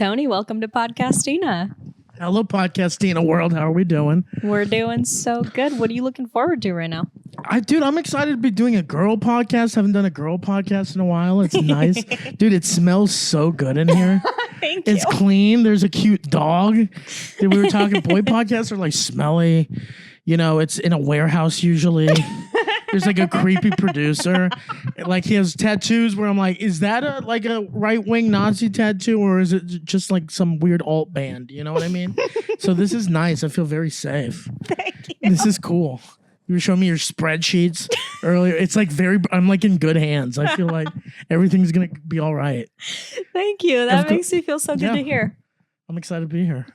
Tony, welcome to Podcastina. Hello, Podcastina world. How are we doing? We're doing so good. What are you looking forward to right now? Dude, I'm excited to be doing a girl podcast. Haven't done a girl podcast in a while. It's nice. Dude, it smells so good in here. Thank you. It's clean. There's a cute dog. We were talking boy podcasts are like smelly. You know, it's in a warehouse usually. There's like a creepy producer. Like he has tattoos where I'm like, is that a right-wing Nazi tattoo or is it just like some weird alt band? You know what I mean? So this is nice. I feel very safe. Thank you. This is cool. You were showing me your spreadsheets earlier. It's like I'm like in good hands. I feel like everything's going to be all right. Thank you. That makes me feel so good to hear. I'm excited to be here.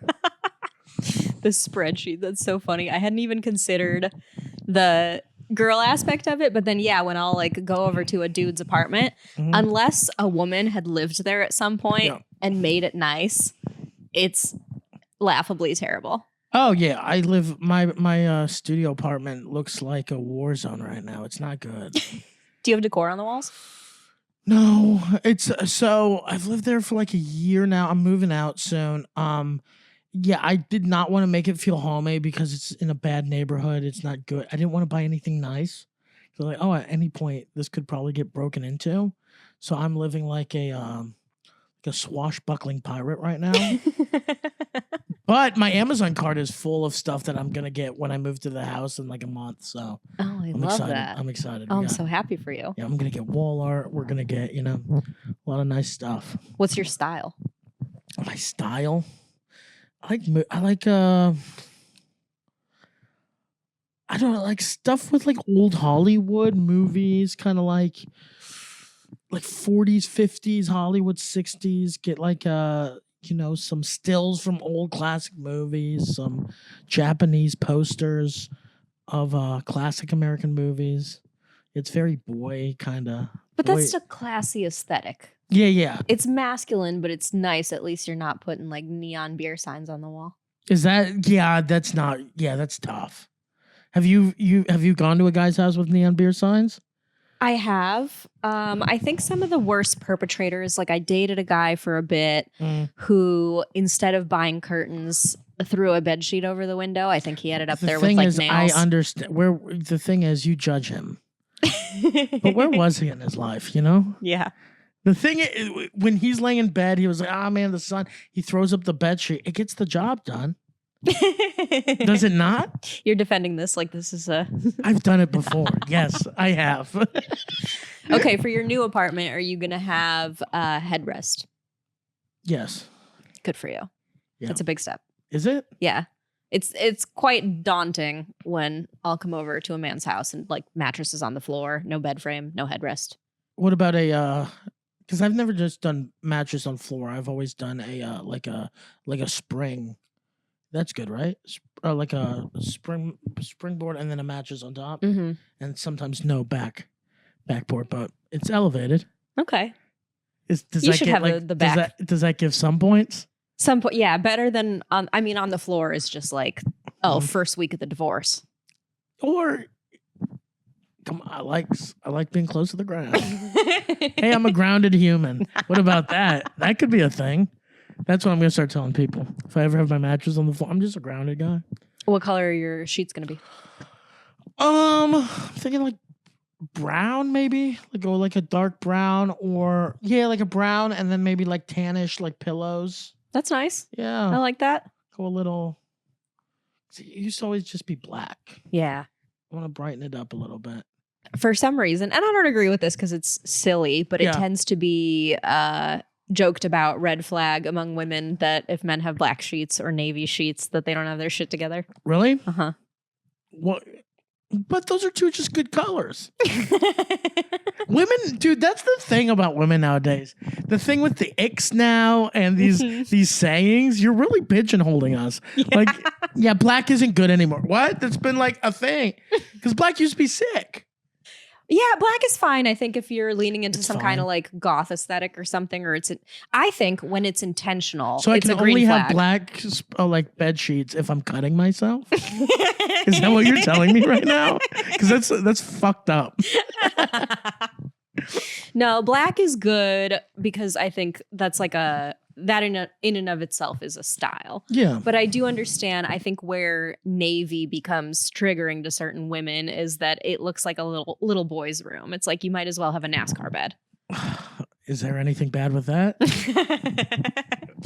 The spreadsheet. That's so funny. I hadn't even considered the girl aspect of it, but then when I'll like go over to a dude's apartment, unless a woman had lived there at some point and made it nice, it's laughably terrible. Oh yeah, I live my studio apartment looks like a war zone right now. It's not good. Do you have decor on the walls? No, it's so I've lived there for like a year now. I'm moving out soon. Yeah, I did not want to make it feel homey because it's in a bad neighborhood. It's not good. I didn't want to buy anything nice. So like, at any point this could probably get broken into. So I'm living like a swashbuckling pirate right now. But my Amazon cart is full of stuff that I'm gonna get when I move to the house in like a month. So I'm love excited. That. I'm excited. Oh, I'm so happy for you. Yeah, I'm gonna get wall art. We're gonna get a lot of nice stuff. What's your style? My style. I like I don't know, like stuff with like old Hollywood movies, kind of like 40s, 50s, Hollywood 60s. Get like some stills from old classic movies, some Japanese posters of classic American movies. It's very boy kind of. But that's a classy aesthetic. Yeah. It's masculine, but it's nice. At least you're not putting like neon beer signs on the wall. Is that? Yeah, that's not. Yeah, that's tough. Have you gone to a guy's house with neon beer signs? I have. I think some of the worst perpetrators, like I dated a guy for a bit who, instead of buying curtains, threw a bedsheet over the window. I think he ended up there with like nails. I understand. The thing is, you judge him. But where was he in his life, Yeah. The thing is, when he's laying in bed, he was like, man, the sun. He throws up the bed sheet. It gets the job done. Does it not? You're defending this like this is a... I've done it before. Yes, I have. Okay, for your new apartment, are you going to have a headrest? Yes. Good for you. Yeah. That's a big step. Is it? Yeah. It's quite daunting when I'll come over to a man's house and like mattresses on the floor, no bed frame, no headrest. What about because I've never just done mattress on floor. I've always done a spring. That's good, right? Like a springboard and then a mattress on top, and sometimes no backboard, but it's elevated. Okay. Does you should have the back. Does that give some points? Some point, yeah, better than on. I mean, on the floor is just like first week of the divorce. Or come on, I like being close to the ground. Hey, I'm a grounded human. What about that? That could be a thing. That's what I'm gonna start telling people. If I ever have my mattress on the floor, I'm just a grounded guy. What color are your sheets gonna be? I'm thinking like brown, maybe. Like a dark brown, or like a brown, and then maybe like tannish, like pillows. That's nice. Yeah, I like that. Go a little. See, it used to always just be black. Yeah, I want to brighten it up a little bit. For some reason, and I don't agree with this because it's silly, but it tends to be joked about, red flag among women, that if men have black sheets or navy sheets, that they don't have their shit together. Really? Uh-huh. What? But those are two just good colors. Women, dude, that's the thing about women nowadays. The thing with the icks now and these sayings, you're really pigeonholing us. Yeah. Like, black isn't good anymore. What? That's been like a thing. Because black used to be sick. Yeah, black is fine. I think if you're leaning into some kind of like goth aesthetic or something, or I think when it's intentional, so it's I can a green only flag. have black like bed sheets if I'm cutting myself. Is that what you're telling me right now? Because that's fucked up. No, black is good because I think that's like a that in and of itself is a style. Yeah. But I do understand, I think where navy becomes triggering to certain women is that it looks like a little boy's room. It's like you might as well have a NASCAR bed. Is there anything bad with that?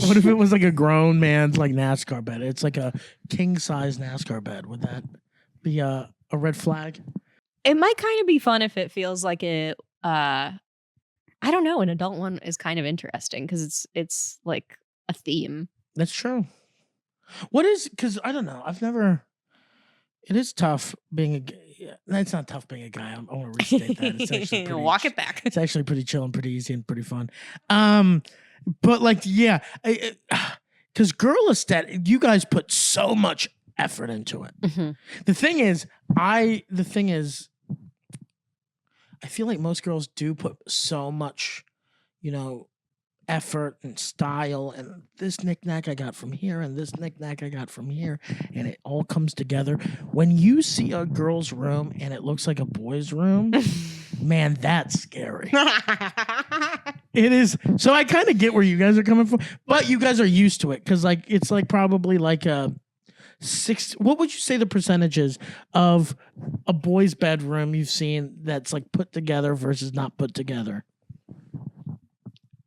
What if it was like a grown man's like NASCAR bed? It's like a king size NASCAR bed. Would that be a red flag? It might kind of be fun if it feels like it. I don't know. An adult one is kind of interesting because it's like a theme. That's true. What is, because I don't know. It is tough being a guy. It's not tough being a guy. I want to restate that. It's actually pretty, walk it back. It's actually pretty chill and pretty easy and pretty fun. But like, yeah, because girl aesthetic, you guys put so much effort into it. Mm-hmm. The thing is, I feel like most girls do put so much, effort and style, and this knickknack I got from here and this knickknack I got from here, and it all comes together. When you see a girl's room and it looks like a boy's room, man, that's scary. It is. So I kind of get where you guys are coming from, but you guys are used to it because like it's like probably like a 6. What would you say the percentage is of a boy's bedroom you've seen that's like put together versus not put together?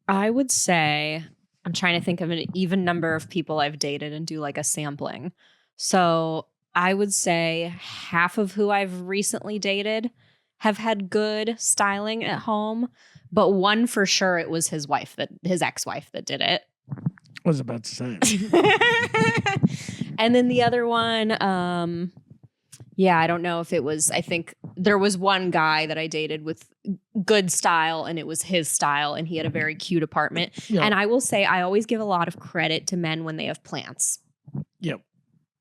I would say, I'm trying to think of an even number of people I've dated and do like a sampling. So I would say half of who I've recently dated have had good styling at home, but one for sure, it was his ex-wife that did it. I was about to say. And then the other one, I don't know if it was, I think there was one guy that I dated with good style and it was his style and he had a very cute apartment. Yeah. And I will say, I always give a lot of credit to men when they have plants. Yep.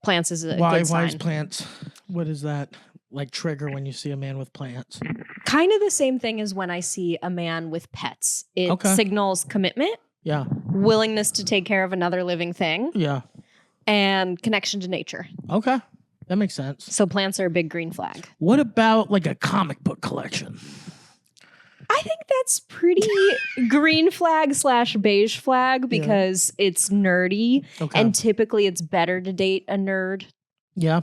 Plants is a Why good sign. is plants? What is that like trigger when you see a man with plants? Kind of the same thing as when I see a man with pets. It signals commitment. Yeah. Willingness to take care of another living thing. Yeah. And connection to nature. Okay. That makes sense. So plants are a big green flag. What about like a comic book collection? I think that's pretty green flag / beige flag because it's nerdy. Okay. And typically it's better to date a nerd. Yeah.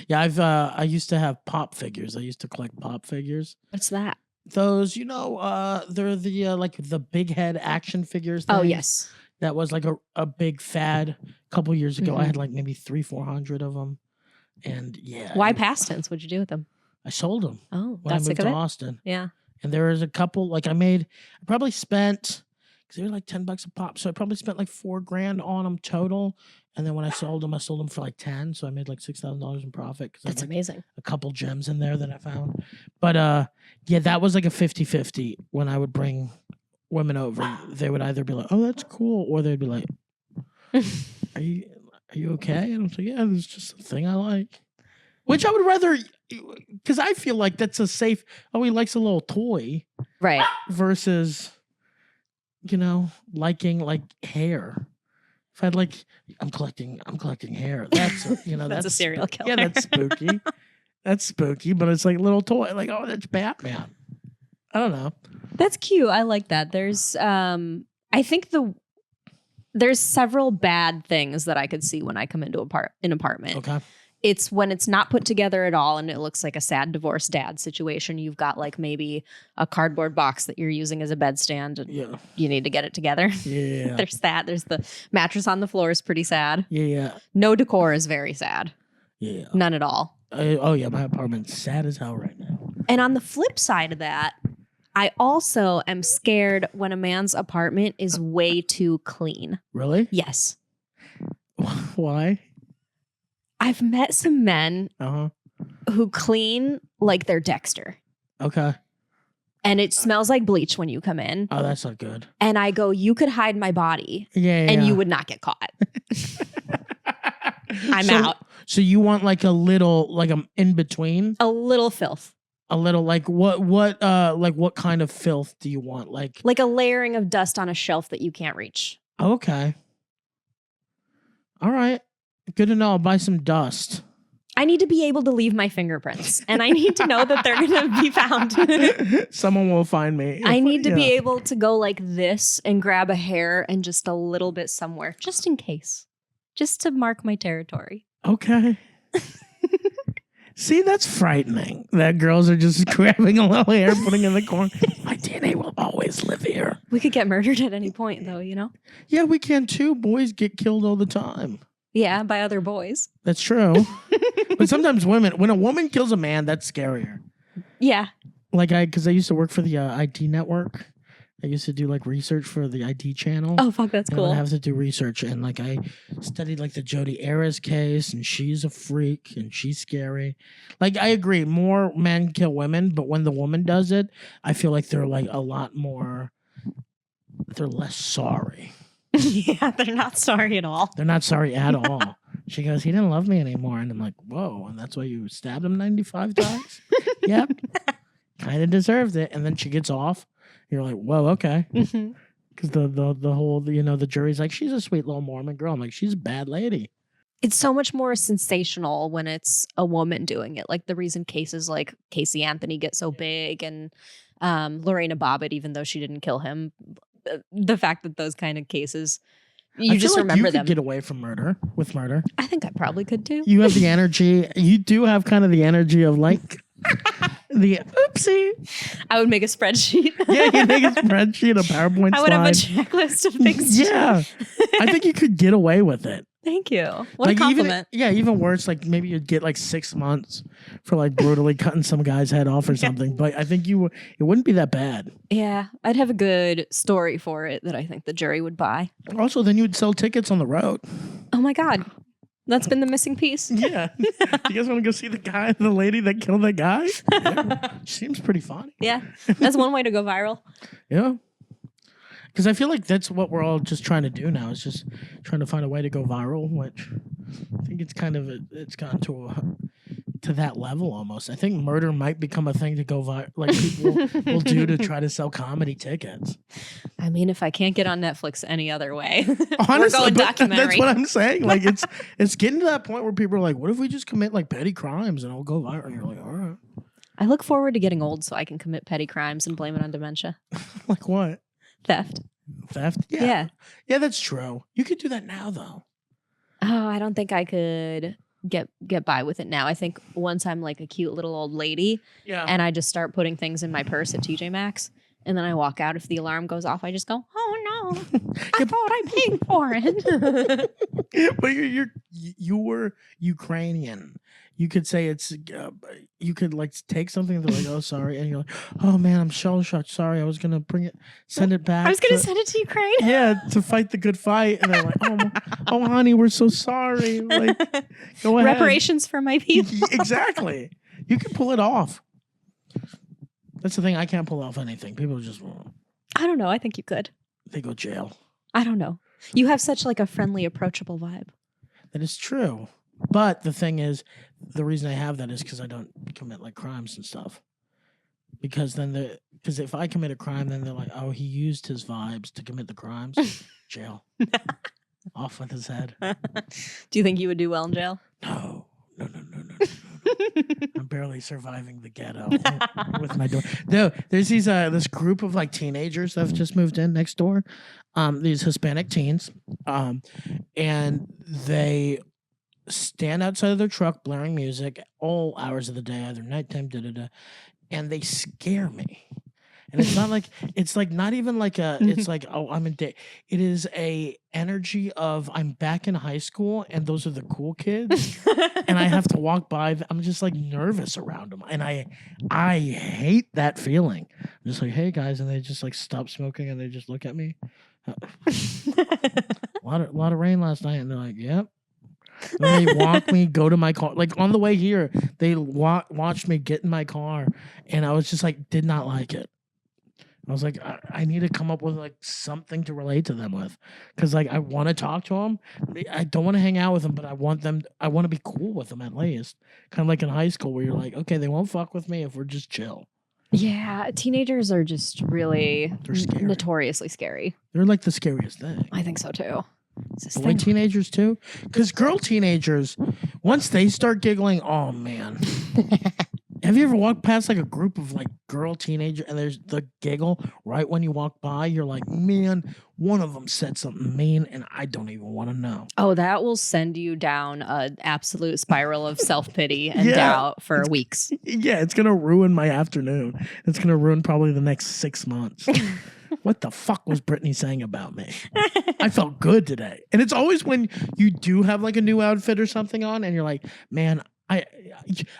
Yeah, I used to have pop figures. I used to collect pop figures. What's that? Those, they're the like the big head action figures. Oh, yes. That was like a big fad a couple years ago. I had like maybe 300-400 of them. And yeah. Why past tense? What'd you do with them? I sold them. Oh, when I that's moved to Austin. Yeah. And there was a couple, like I probably spent, because they were like $10 a pop. So I probably spent like $4,000 on them total. And then when I sold them for like 10. So I made like $6,000 in profit. That's amazing. A couple gems in there that I found. But yeah, that was like a 50-50 when I would bring women over. They would either be like, oh, that's cool. Or they'd be like, are you okay? And I was like, yeah, it's just a thing I like. Which I would rather, because I feel like that's a safe, he likes a little toy. Right. Versus, liking like hair. If I'd like, I'm collecting hair. That's, that's a serial killer. Yeah, that's spooky. That's spooky, but it's like a little toy. Like, oh, that's Batman. I don't know. That's cute. I like that. There's, I think there's several bad things that I could see when I come into an apartment. Okay. It's when it's not put together at all and it looks like a sad divorced dad situation. You've got like maybe a cardboard box that you're using as a bedstand and you need to get it together. Yeah. There's that. There's the mattress on the floor is pretty sad. Yeah. No decor is very sad. Yeah. None at all. Oh yeah, my apartment's sad as hell right now. And on the flip side of that, I also am scared when a man's apartment is way too clean. Really? Yes. Why? I've met some men who clean like they're Dexter. Okay. And it smells like bleach when you come in. Oh, that's not good. And I go, you could hide my body. And you would not get caught. I'm out. So you want like a little, like in between? A little filth. A little like what kind of filth do you want? Like a layering of dust on a shelf that you can't reach. Okay. All right. Good to know. I'll buy some dust. I need to be able to leave my fingerprints, and I need to know that they're going to be found. Someone will find me. I need to be able to go like this and grab a hair and just a little bit somewhere, just in case, just to mark my territory. Okay. See, that's frightening. That girls are just grabbing a little hair, putting it in the corner. My DNA will always live here. We could get murdered at any point, though, you know? Yeah, we can too. Boys get killed all the time. Yeah, by other boys. That's true. But sometimes when a woman kills a man, that's scarier. Yeah. Because I used to work for the IT network. I used to do like research for the IT channel. Oh, fuck, that's cool. I have to do research, and like I studied like the Jodi Arias case, and she's a freak and she's scary. Like I agree, more men kill women, but when the woman does it, I feel like they're like a lot more. They're less sorry. Yeah, they're not sorry at all. They're not sorry at all. She goes, he didn't love me anymore, and I'm like, whoa, and that's why you stabbed him 95 times. Yep, kind of deserved it, and then she gets off. You're like, whoa, okay. Because the whole, the jury's like, she's a sweet little Mormon girl. I'm like, she's a bad lady. It's so much more sensational when it's a woman doing it. Like the reason cases like Casey Anthony get so big, and Lorena Bobbitt, even though she didn't kill him, the fact that those kind of cases, you just remember them. You could get away from murder with murder. I think I probably could too. You have the energy. You do have kind of the energy of like... the oopsie. I would make a spreadsheet. Yeah, you'd make a spreadsheet, a PowerPoint slide. I would have a checklist of things. Yeah. I think you could get away with it. Thank you. What a compliment. Even worse, like maybe you'd get like 6 months for like brutally cutting some guy's head off or something. But I think it wouldn't be that bad. Yeah, I'd have a good story for it that I think the jury would buy. Also, then you would sell tickets on the road. Oh my God. That's been the missing piece. Yeah. Do you guys want to go see the lady that killed that guy? Yeah. Seems pretty funny. Yeah. That's one way to go viral. Yeah. Because I feel like that's what we're all just trying to do now, is just trying to find a way to go viral, which I think it's gotten to that level almost. I think murder might become a thing to go viral, like people will do to try to sell comedy tickets. I mean, if I can't get on Netflix any other way, honestly, we're going documentary. That's what I'm saying. Like it's getting to that point where people are like, what if we just commit like petty crimes and it'll go viral? And you're like, all right. I look forward to getting old so I can commit petty crimes and blame it on dementia. Like what? Theft? Yeah. Yeah, that's true. You could do that now though. Oh, I don't think I could get by with it now. I think once I'm like a cute little old lady, and I just start putting things in my purse at TJ Maxx, and then I walk out. If the alarm goes off, I just go, "Oh no, I thought I paid for it." But you were Ukrainian. You could say it's. You could like take something and they're like, "Oh, sorry," and you're like, "Oh man, I'm shell shocked. Sorry, I was gonna send it back. I was gonna send it to Ukraine." Yeah, to fight the good fight, and they're like, "Oh, honey, we're so sorry." Like, go ahead. Reparations for my people. Exactly. You can pull it off. That's the thing. I can't pull off anything. People just. I don't know. I think you could. They go jail. I don't know. You have such like a friendly, approachable vibe. That is true. But the thing is, the reason I have that is because I don't commit like crimes and stuff. Because if I commit a crime, then they're like, oh, he used his vibes to commit the crimes. Jail. Off with his head. Do you think you would do well in jail? No. I'm barely surviving the ghetto with my door. No, there's this group of like teenagers that have just moved in next door. These Hispanic teens. And they stand outside of their truck blaring music all hours of the day, either nighttime, and they scare me. And it's like not even like it's like, oh, I'm in day. It is a energy of I'm back in high school and those are the cool kids and I have to walk by. I'm just like nervous around them. And I hate that feeling. I'm just like, hey guys. And they just like stop smoking and they just look at me. A lot of rain last night. And they're like, yep. And they walk me, go to my car. Like on the way here, they watched me get in my car. And I was just like, did not like it. I was like, I need to come up with like something to relate to them with, because like I want to talk to them. I don't want to hang out with them, but I want to be cool with them at least. Kind of like in high school where you're like, okay, they won't fuck with me if we're just chill. Yeah, teenagers are just really notoriously scary. They're like the scariest thing. I think so too. Boy teenagers too, because girl teenagers, Once they start giggling, oh man. Have you ever walked past like a group of like girl teenager and there's the giggle right when you walk by? You're like, man, one of them said something mean and I don't even want to know. Oh, that will send you down an absolute spiral of self-pity and Yeah. doubt for weeks. Yeah, it's going to ruin my afternoon. It's going to ruin probably the next 6 months. What the fuck was Brittany saying about me? I felt good today. And it's always when you do have like a new outfit or something on and you're like, man,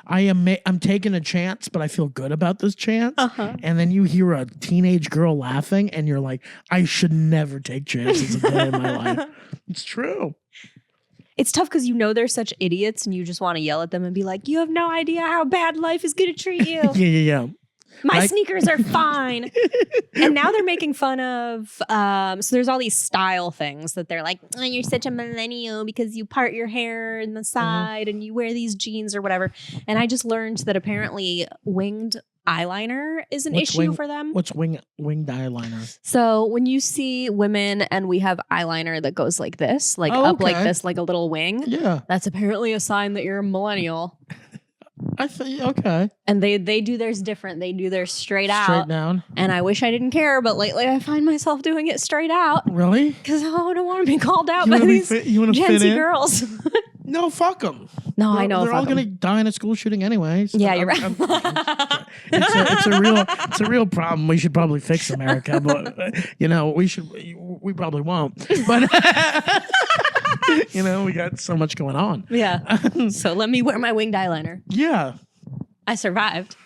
I'm taking a chance, but I feel good about this chance. And then you hear a teenage girl laughing and you're like, I should never take chances again in my life. It's true. It's tough because you know they're such idiots and you just want to yell at them and be like, you have no idea how bad life is going to treat you. Yeah. My sneakers are fine. And now they're making fun of, so there's all these style things that they're like, oh, you're such a millennial because you part your hair in the side and you wear these jeans or whatever. And I just learned that apparently winged eyeliner is an issue for them. What's winged eyeliner? So when you see women and we have eyeliner that goes like this, like up like this, like a little wing. Yeah. That's apparently a sign that you're a millennial. I think, okay. And they do theirs different. They do theirs straight out. Straight down. And I wish I didn't care, but lately I find myself doing it straight out. Really? Because I don't want to be called out by these Gen Z girls. No, fuck them. No, I know. They're all going to die in a school shooting anyway. So yeah, you're right. It's a real problem. We should probably fix America, but we probably won't. But we got so much going on. Yeah. So let me wear my winged eyeliner. Yeah. I survived.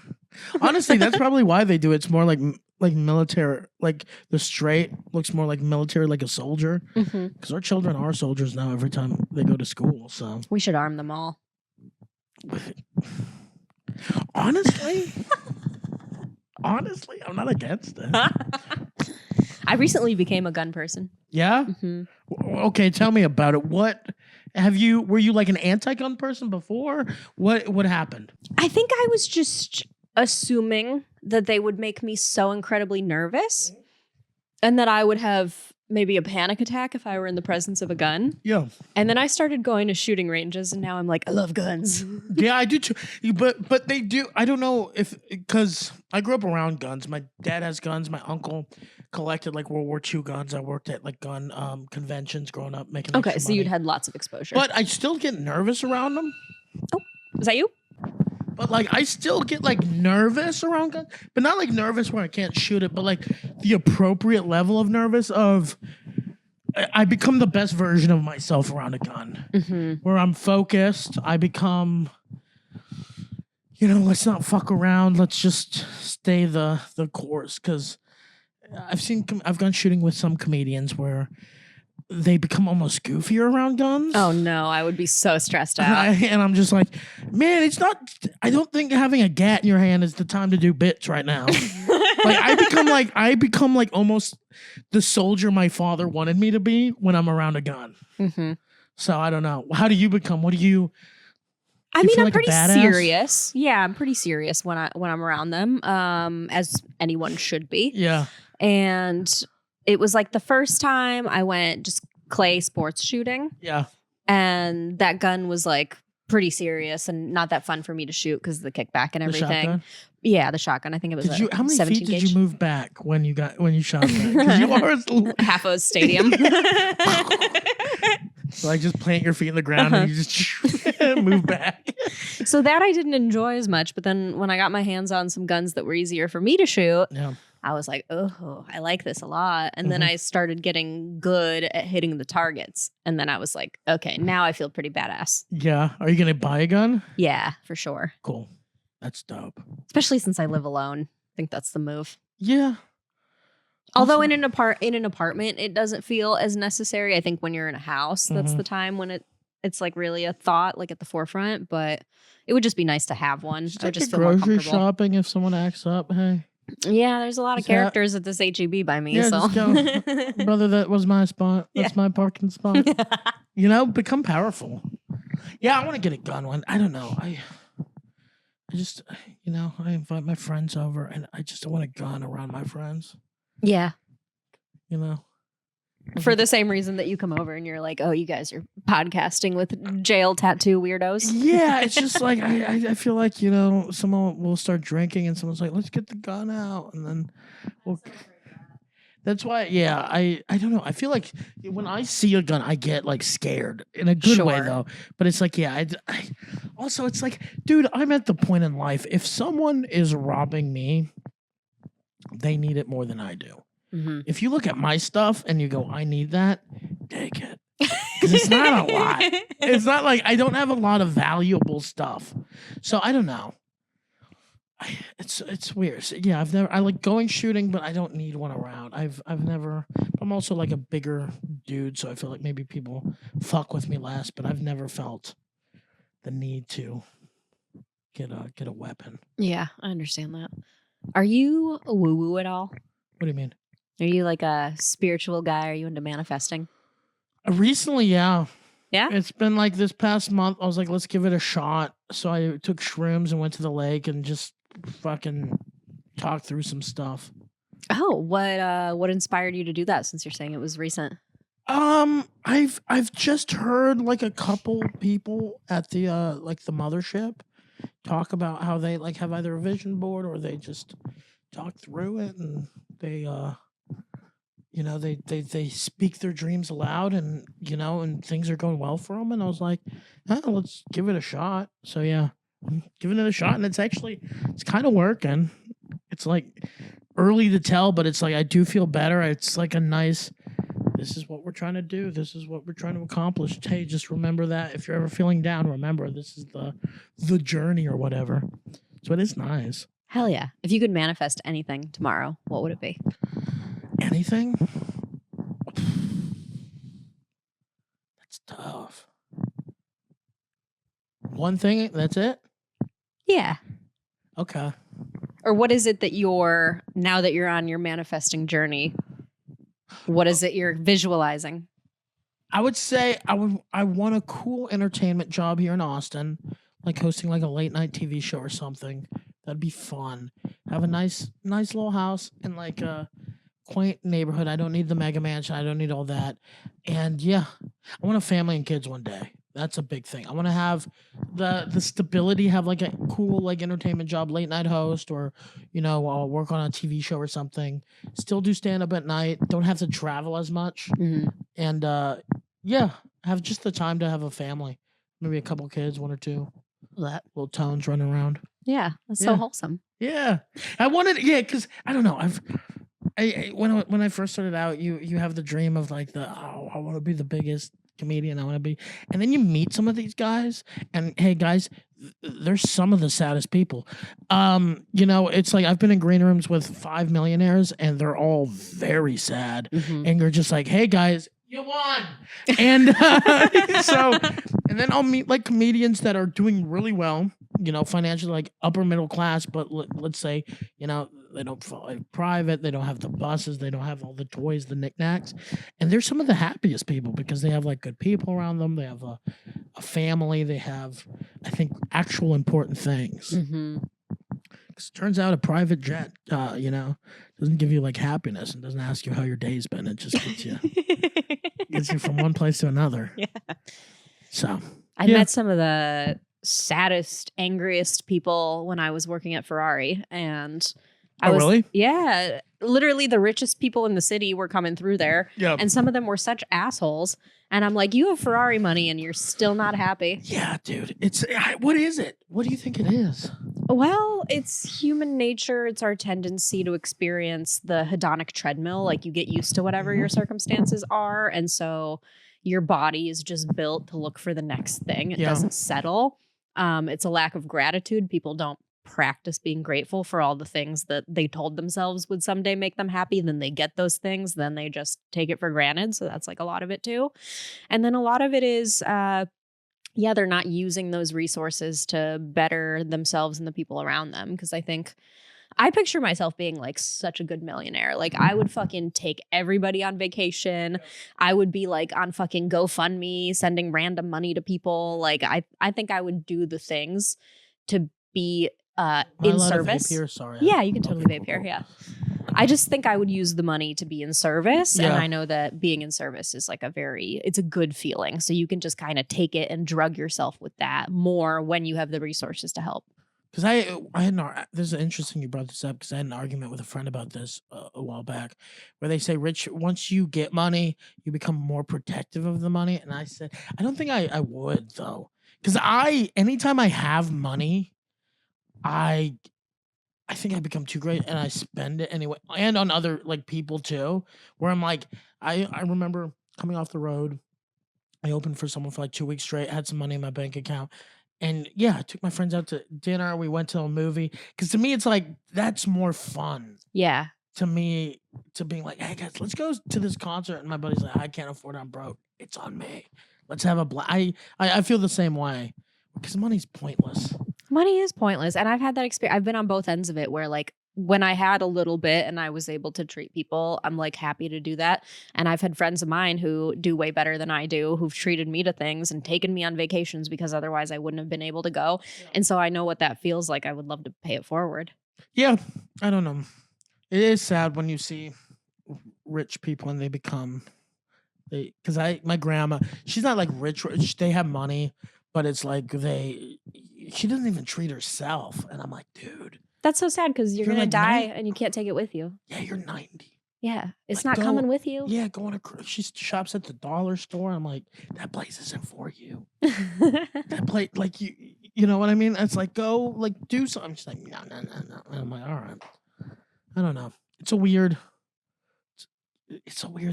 Honestly, that's probably why they do it. It's more like military, like the straight looks more like military, like a soldier. Because our children are soldiers now every time they go to school. So we should arm them all. Honestly, I'm not against it. I recently became a gun person. Yeah? Okay, tell me about it. Were you like an anti-gun person before? What happened? I think I was just assuming that they would make me so incredibly nervous and that I would have maybe a panic attack if I were in the presence of a gun. Yeah. And then I started going to shooting ranges and now I'm like, I love guns. Yeah, I do too. But they do. I don't know because I grew up around guns. My dad has guns. My uncle collected like World War II guns. I worked at like gun conventions growing up making Okay, so money. you'd had lots of exposure. But I still get nervous around them. Oh, is that you? But like I still get like nervous around guns, but not like nervous where I can't shoot it, but like the appropriate level of nervous of I become the best version of myself around a gun. Where I'm focused, I become let's not fuck around, let's just stay the course, cuz I've gone shooting with some comedians where they become almost goofier around guns. Oh no, I would be so stressed out. And I'm just like, man, I don't think having a gat in your hand is the time to do bits right now. I become like almost the soldier my father wanted me to be when I'm around a gun. So I don't know. How do you become? What do you? I mean, I'm like pretty serious. Yeah, I'm pretty serious when I'm around them, as anyone should be. Yeah. And it was like the first time I went just clay sports shooting. Yeah. And that gun was like pretty serious and not that fun for me to shoot because of the kickback and everything. Shotgun? Yeah, the shotgun. I think it was how many 17 feet gauge. did you move back when you shot that? Because you are half a stadium. So like just plant your feet in the ground and you just move back. So that I didn't enjoy as much. But then when I got my hands on some guns that were easier for me to shoot, I was like, oh, I like this a lot. And then I started getting good at hitting the targets. And then I was like, okay, now I feel pretty badass. Yeah. Are you going to buy a gun? Yeah, for sure. Cool. That's dope. Especially since I live alone. I think that's the move. Yeah. Although in an apartment, it doesn't feel as necessary. I think when you're in a house, that's the time when it's like really a thought, like at the forefront. But it would just be nice to have one. I would just feel more grocery comfortable. Shopping if someone acts up. Hey. Yeah, there's a lot of characters at this HEB by me. Yeah, so just go, brother, that was my spot. That's my parking spot. Become powerful. Yeah, I want to get a gun one. I don't know. I just, I invite my friends over and I just don't want a gun around my friends. Yeah. For the same reason that you come over and you're like, oh, you guys are podcasting with jail tattoo weirdos. Yeah, it's just like I feel like, you know, someone will start drinking and someone's like, let's get the gun out, and then we'll. That's why, yeah, I don't know. I feel like when I see a gun, I get like scared in a good way Sure. though. But it's like, yeah, also it's like, dude, I'm at the point in life. If someone is robbing me, they need it more than I do. Mm-hmm. If you look at my stuff and you go, I need that, take it. Because it's not a lot. It's not like I don't have a lot of valuable stuff. So I don't know. It's weird. So, yeah, I like going shooting, but I don't need one around. I've never. I'm also like a bigger dude, so I feel like maybe people fuck with me less. But I've never felt the need to get a weapon. Yeah, I understand that. Are you a woo-woo at all? What do you mean? Are you like a spiritual guy? Are you into manifesting? Recently, yeah. Yeah? It's been like this past month. I was like, let's give it a shot. So I took shrooms and went to the lake and just fucking talked through some stuff. Oh, what inspired you to do that since you're saying it was recent? I've just heard like a couple people at the like the mothership talk about how they like have either a vision board or they just talk through it, and they you know, they speak their dreams aloud, and you know, and things are going well for them. And I was like, let's give it a shot. So yeah, I'm giving it a shot, and it's kind of working. It's like early to tell, but it's like I do feel better. It's like a nice. This is what we're trying to do. This is what we're trying to accomplish. Hey, just remember that if you're ever feeling down, remember this is the journey or whatever. So it is nice. Hell yeah. If you could manifest anything tomorrow, what would it be? Anything? That's tough. One thing, that's it? Yeah. Okay. Or what is it that now that you're on your manifesting journey, what is it you're visualizing? I would say I want a cool entertainment job here in Austin, like hosting like a late night TV show or something. That'd be fun. Have a nice little house in like a quaint neighborhood. I don't need the mega mansion. I don't need all that. And yeah, I want a family and kids one day. That's a big thing. I want to have the stability, have like a cool like entertainment job, late night host, or you know, I'll work on a TV show or something. Still do stand up at night. Don't have to travel as much. Mm-hmm. And yeah, have just the time to have a family. Maybe a couple kids, one or two. That Little tones running around. yeah, that's so Yeah. wholesome. Yeah, I wanted. Yeah, because I don't know. When I first started out, you have the dream of like I want to be the biggest comedian. I want to be, and then you meet some of these guys, and hey, guys, they're some of the saddest people. You know, it's like I've been in green rooms with 5 millionaires, and they're all very sad, Mm-hmm. and you're just like, hey, guys. You won, and and then I'll meet like comedians that are doing really well, you know, financially like upper middle class, but let's say, you know, they don't fly private, they don't have the buses, they don't have all the toys, the knickknacks, and they're some of the happiest people because they have like good people around them, they have a family, they have, I think, actual important things. Mm-hmm. Because it turns out a private jet, you know, doesn't give you like happiness and doesn't ask you how your day's been. It just gets you from one place to another. Yeah. So I met some of the saddest, angriest people when I was working at Ferrari, and I was really? Yeah, literally the richest people in the city were coming through there, and some of them were such assholes. And I'm like, you have Ferrari money and you're still not happy. Yeah, dude. What is it? What do you think it is? Well, it's human nature. It's our tendency to experience the hedonic treadmill. Like you get used to whatever your circumstances are. And so your body is just built to look for the next thing. It doesn't settle. It's a lack of gratitude. People don't practice being grateful for all the things that they told themselves would someday make them happy. Then they get those things. Then they just take it for granted. So that's like a lot of it too. And then a lot of it is, they're not using those resources to better themselves and the people around them. Because I picture myself being like such a good millionaire. Like I would fucking take everybody on vacation. I would be like on fucking GoFundMe, sending random money to people. Like I think I would do the things to be in service. Vape here? Sorry. Yeah, you can totally vape here. Yeah. I just think I would use the money to be in service. And Yeah. I know that being in service is like it's a good feeling. So you can just kind of take it and drug yourself with that more when you have the resources to help. Because I had this is interesting you brought this up because I had an argument with a friend about this a while back, where they say, Rich, once you get money, you become more protective of the money. And I said, I don't think I would though, because anytime I have money, I think I become too great and I spend it anyway, and on other like people too, where I'm like, I remember coming off the road. I opened for someone for like 2 weeks straight, had some money in my bank account. And yeah, I took my friends out to dinner. We went to a movie. Because to me, it's like, that's more fun Yeah. to me, to being like, hey guys, let's go to this concert. And my buddy's like, I can't afford it. I'm broke. It's on me. Let's have a blast. I feel the same way because money's pointless. Money is pointless. And I've had that experience. I've been on both ends of it where like when I had a little bit and I was able to treat people, I'm like happy to do that. And I've had friends of mine who do way better than I do, who've treated me to things and taken me on vacations because otherwise I wouldn't have been able to go. Yeah. And so I know what that feels like. I would love to pay it forward. Yeah, I don't know. It is sad when you see rich people and they become, because my grandma, she's not like rich. They have money, but it's like she doesn't even treat herself. And I'm like, dude. That's so sad because you're going like to die and you can't take it with you. Yeah, you're 90. Yeah. It's Like, not coming with you. Yeah, she shops at the dollar store. I'm like, that place isn't for you. That place, like, you know what I mean? It's like, go, like, do something. She's like, no. And I'm like, all right. I don't know. It's a weird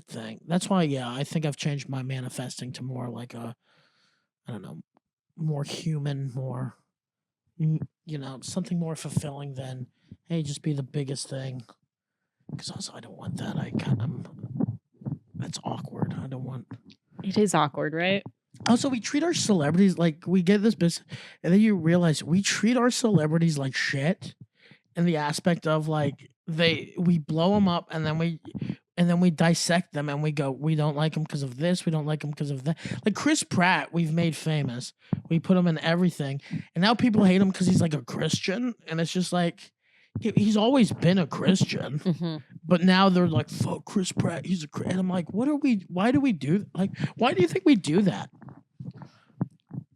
thing. That's why, yeah, I think I've changed my manifesting to more like I don't know, more human, more, something more fulfilling than, hey, just be the biggest thing. Because also I don't want that. That's awkward. I don't want. It is awkward, right? Also, we treat our celebrities like we get this business, and then you realize we treat our celebrities like shit. In the aspect of like we blow them up, and then we dissect them, and we go, we don't like them because of this, we don't like them because of that. Like Chris Pratt, we've made famous. We put him in everything, and now people hate him because he's like a Christian, and it's just like. He's always been a Christian, but now they're like, fuck Chris Pratt, he's a Christian. And I'm like, why do we do, like, why do you think we do that?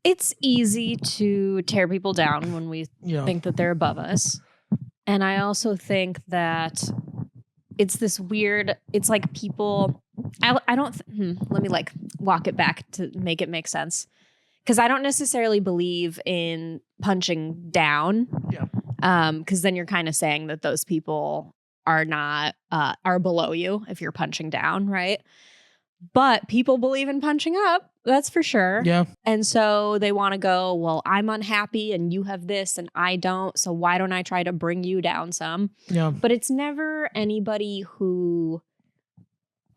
It's easy to tear people down when we think that they're above us. And I also think that it's this weird, it's like people, I don't, let me like walk it back to make it make sense. Because I don't necessarily believe in punching down. Yeah. Because then you're kind of saying that those people are not are below you if you're punching down, right? But people believe in punching up, that's for sure. Yeah. And so they want to go, well, I'm unhappy and you have this and I don't, so why don't I try to bring you down some? Yeah. But it's never anybody who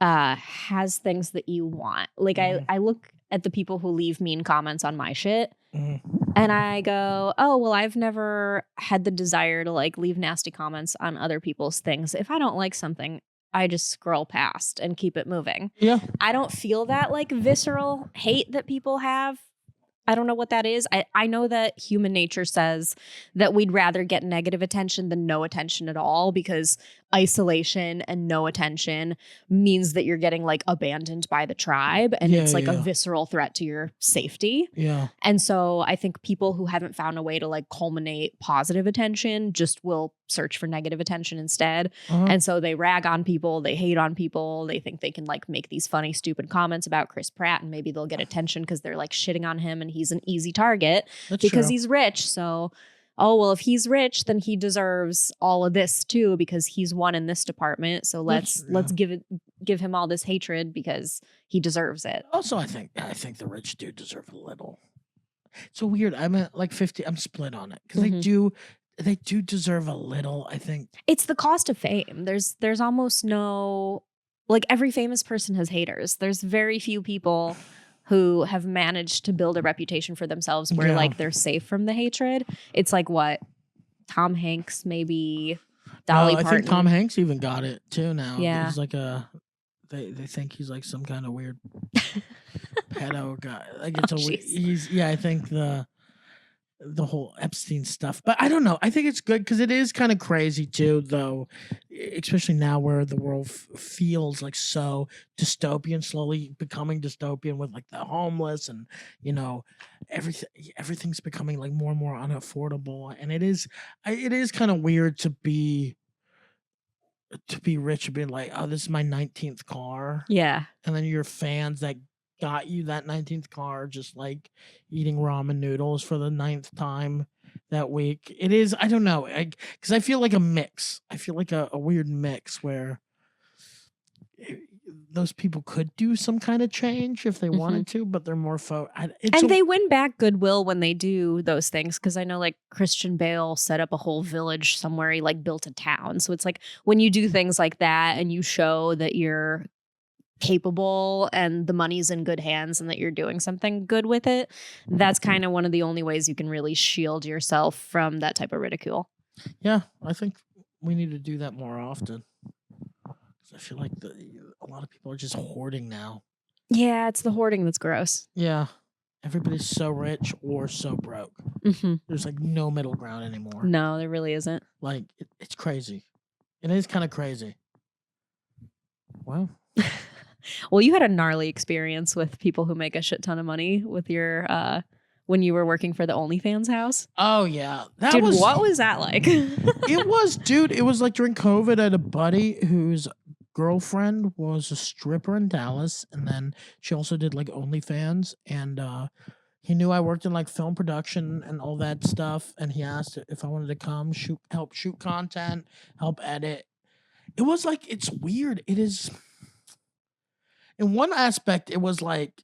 has things that you want. Like I look at the people who leave mean comments on my shit. And I go, oh, well, I've never had the desire to like leave nasty comments on other people's things. If I don't like something, I just scroll past and keep it moving. Yeah. I don't feel that like visceral hate that people have. I don't know what that is. I know that human nature says that we'd rather get negative attention than no attention at all, because isolation and no attention means that you're getting like abandoned by the tribe, and it's like a visceral threat to your safety. Yeah. And so I think people who haven't found a way to like culminate positive attention just will search for negative attention instead. And so they rag on people, they hate on people, they think they can like make these funny, stupid comments about Chris Pratt and maybe they'll get attention because they're like shitting on him and he's an easy target. That's because true. He's rich. So, oh, well, if he's rich, then he deserves all of this too because he's won in this department. So let's give him all this hatred because he deserves it. Also, I think the rich do deserve a little. It's so weird. I'm at like 50. I'm split on it because they do deserve a little, I think. It's the cost of fame. There's almost no, like every famous person has haters. There's very few people who have managed to build a reputation for themselves where like they're safe from the hatred. It's like what? Tom Hanks, maybe Dolly Parton. I think Tom Hanks even got it too now. Yeah. He's like they think he's like some kind of weird pedo guy. Like it's I think the whole Epstein stuff. But I don't know. I think it's good because it is kind of crazy too, though, especially now where the world feels like so dystopian, slowly becoming dystopian with like the homeless and you know everything's becoming like more and more unaffordable, and it is kind of weird to be rich and being like, oh, this is my 19th car, Yeah. and then your fans that got you that 19th car just like eating ramen noodles for the ninth time that week. It is, I don't know, because I feel like a mix. I feel like a weird mix where eh, those people could do some kind of change if they wanted to, but they're more And they win back goodwill when they do those things. Cause I know like Christian Bale set up a whole village somewhere. He like built a town. So it's like when you do things like that and you show that you're capable and the money's in good hands and that you're doing something good with it, that's kind of one of the only ways you can really shield yourself from that type of ridicule. Yeah, I think we need to do that more often. I feel like a lot of people are just hoarding now. Yeah, it's the hoarding that's gross. Yeah. Everybody's so rich or so broke. There's like no middle ground anymore. No, there really isn't. Like, it's crazy. It is kind of crazy. Wow. Well, you had a gnarly experience with people who make a shit ton of money with your when you were working for the OnlyFans house. Oh yeah, Dude, what was that like? It was like during COVID. I had a buddy whose girlfriend was a stripper in Dallas, and then she also did like OnlyFans, and he knew I worked in like film production and all that stuff, and he asked if I wanted to come help shoot content, help edit. It was like, it's weird. It is, in one aspect, it was like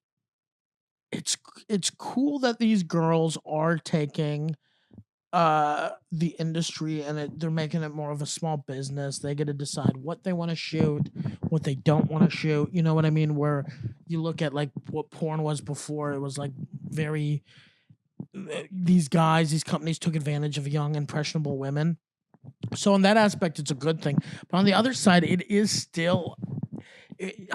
it's cool that these girls are taking the industry and they're making it more of a small business. They get to decide what they want to shoot, what they don't want to shoot. You know what I mean? Where you look at like what porn was before, it was like very these companies took advantage of young impressionable women. So in that aspect, it's a good thing. But on the other side, it is still it,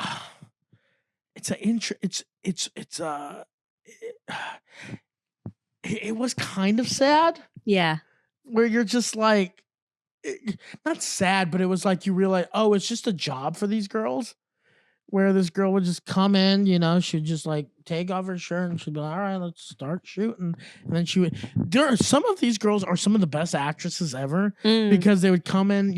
it was kind of sad. Yeah. Where you're just like, not sad, but it was like you realize, oh, it's just a job for these girls. Where this girl would just come in, she'd just like take off her shirt and she'd be like, all right, let's start shooting. And then some of these girls are some of the best actresses ever because they would come in,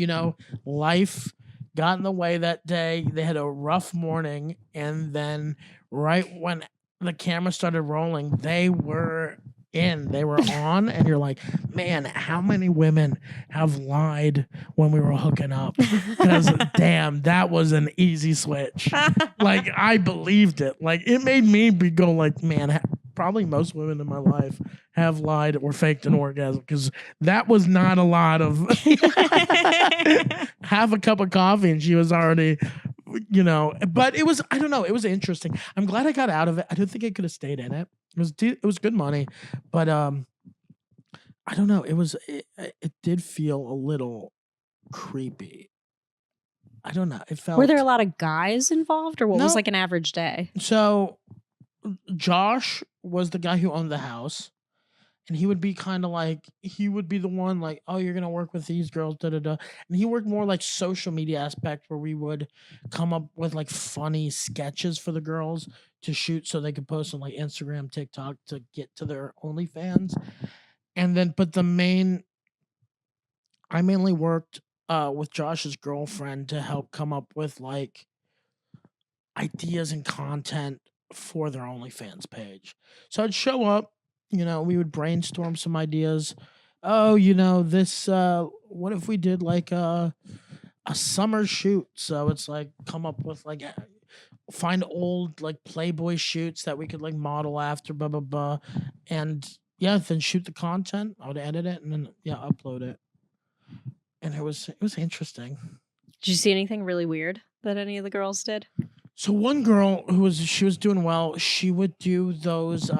life got in the way that day. They had a rough morning. And then right when the camera started rolling, they were on, and you're like, man, how many women have lied when we were hooking up? Because damn, that was an easy switch. Like, I believed it. Like, it made me go like, man, probably most women in my life have lied or faked an orgasm, because that was not a lot of have a cup of coffee and she was already, but it was, I don't know, it was interesting. I'm glad I got out of it. I don't think I could have stayed in it. It was good money, but I don't know. It did feel a little creepy. I don't know. It felt. Were there a lot of guys involved, or what No. was like an average day? So Josh was the guy who owned the house, and he would be kind of like, he would be the one like, oh, you're gonna work with these girls, da da da. And he worked more like social media aspect, where we would come up with like funny sketches for the girls to shoot so they could post on like Instagram, TikTok to get to their OnlyFans. And then, but I mainly worked with Josh's girlfriend to help come up with like ideas and content for their OnlyFans page. So I'd show up, we would brainstorm some ideas. Oh, this, what if we did like a summer shoot? So it's like, come up with like, find old like Playboy shoots that we could like model after, blah, blah, blah. And yeah, then shoot the content. I would edit it and then, upload it. And it was interesting. Did you see anything really weird that any of the girls did? So one girl she was doing well, she would do those,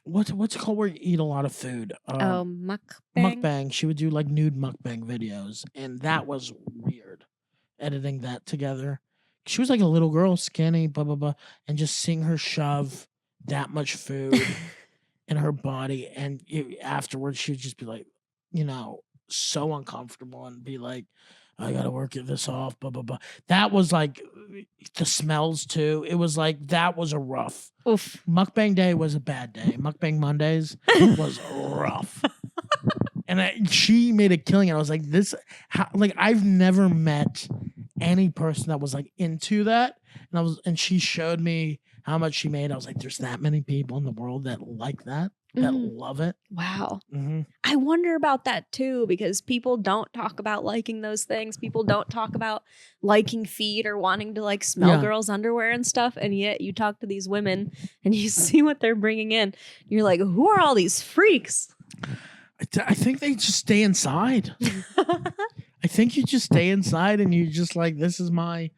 what's it called where you eat a lot of food? Mukbang. Mukbang. She would do like nude mukbang videos, and that was weird. Editing that together. She was like a little girl, skinny, blah blah blah, and just seeing her shove that much food in her body, and afterwards she would just be like, so uncomfortable and be like, I gotta work this off, blah blah blah. That was like the smells too. It was like that was a rough. Oof. Mukbang day was a bad day. Mukbang Mondays was rough. And she made a killing. And I was like, I've never met any person that was like into that. And she showed me how much she made. I was like, there's that many people in the world that like that love it. Wow. Mm-hmm. I wonder about that too, because people don't talk about liking those things. People don't talk about liking feet or wanting to like smell girls' underwear and stuff. And yet you talk to these women and you see what they're bringing in. You're like, who are all these freaks? I think they just stay inside. I think you just stay inside and you just like, this is my...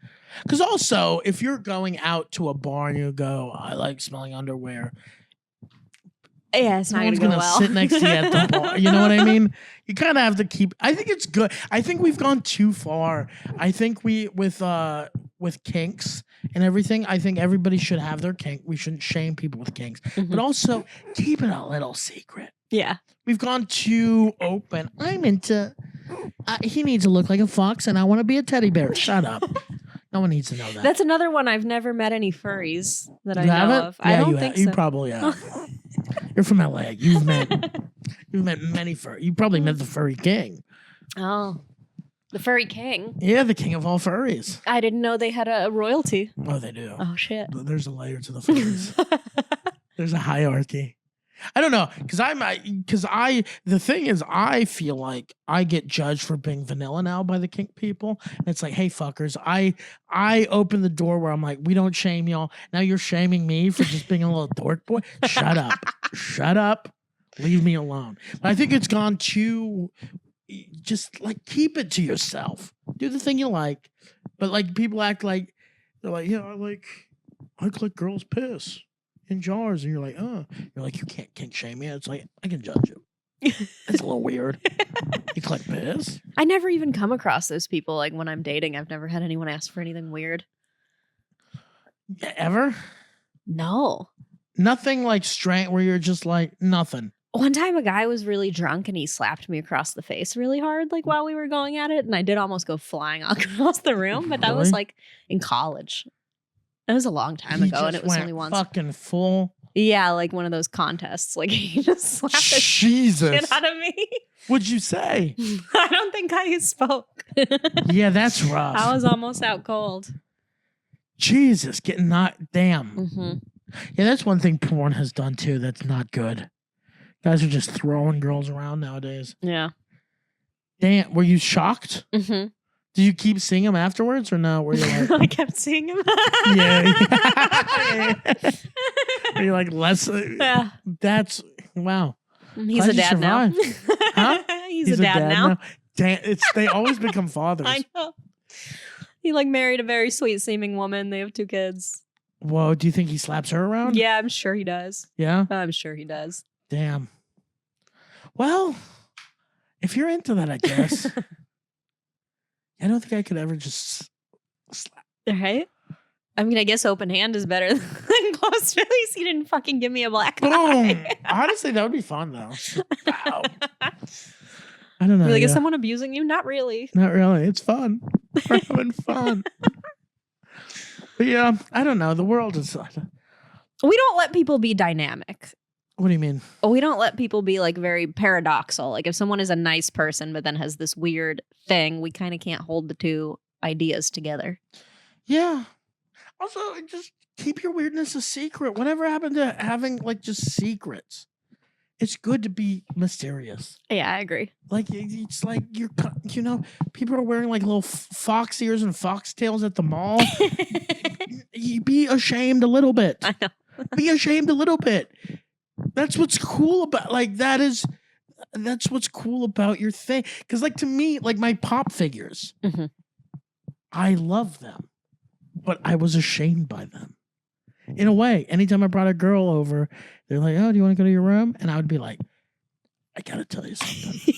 Because also, if you're going out to a bar and you go, I like smelling underwear... Yeah, it's not going to go well. Sit next to you at the bar. You know what I mean? You kind of have to keep... I think it's good. I think we've gone too far. I think with kinks and everything, I think everybody should have their kink. We shouldn't shame people with kinks. Mm-hmm. But also, keep it a little secret. Yeah. We've gone too open. I'm into... he needs to look like a fox and I want to be a teddy bear. Shut up. No one needs to know that. That's another one. I've never met any furries that I know of. Yeah, I don't think so. You probably have. You're from LA. You've met many furry. You probably met the furry king. Oh, the furry king. Yeah, the king of all furries. I didn't know they had a royalty. Oh, they do. Oh shit. There's a layer to the furries. There's a hierarchy. I don't know, the thing is, I feel like I get judged for being vanilla now by the kink people. And it's like, hey, fuckers, I open the door where I'm like, we don't shame y'all. Now you're shaming me for just being a little dork boy. Shut up. Shut up. Leave me alone. But I think it's gone too, just like, keep it to yourself. Do the thing you like. But like, people act like, they're like, yeah, I collect girls' piss in jars, and you're like, you can't kink shame me. It's like, I can judge you. It's a little weird. You collect piss? I never even come across those people. Like when I'm dating, I've never had anyone ask for anything weird. Ever? No. Nothing like strange where you're just like, nothing. One time a guy was really drunk and he slapped me across the face really hard, like while we were going at it. And I did almost go flying across the room, but that was like in college. It was a long time ago, and it was only once. Fucking full. Yeah, like one of those contests. Like he just slapped the shit out of me. What'd you say? I don't think I spoke. Yeah, that's rough. I was almost out cold. Jesus, getting knocked. Damn. Mm-hmm. Yeah, that's one thing porn has done too. That's not good. Guys are just throwing girls around nowadays. Yeah. Damn. Were you shocked? Mm-hmm. Did you keep seeing him afterwards, or no? Were you like, I kept seeing him. Yeah. You're like, yeah. That's wow. He's a dad now. Huh? He's a dad now. Damn, they always become fathers. I know. He like married a very sweet seeming woman. They have 2 kids. Whoa, do you think he slaps her around? Yeah, I'm sure he does. Yeah? I'm sure he does. Damn. Well, if you're into that, I guess. I don't think I could ever just slap. Right? I mean, I guess open hand is better than closed. At least he didn't fucking give me a black eye. Honestly, that would be fun, though. Wow. I don't know. Like, is someone abusing you? Not really. Not really. It's fun. We're having fun. But yeah, I don't know. The world is... We don't let people be dynamic. What do you mean? We don't let people be like very paradoxal. Like if someone is a nice person but then has this weird thing, we kind of can't hold the two ideas together. Yeah. Also, just keep your weirdness a secret. Whatever happened to having like just secrets? It's good to be mysterious. Yeah, I agree. Like it's like people are wearing like little fox ears and foxtails at the mall. You be ashamed a little bit. I know. Be ashamed a little bit. That's what's cool about that's what's cool about your thing. Because like to me, like my pop figures, mm-hmm. I love them, but I was ashamed by them. In a way, anytime I brought a girl over, they're like, "Oh, do you want to go to your room?" And I would be like, "I gotta tell you something."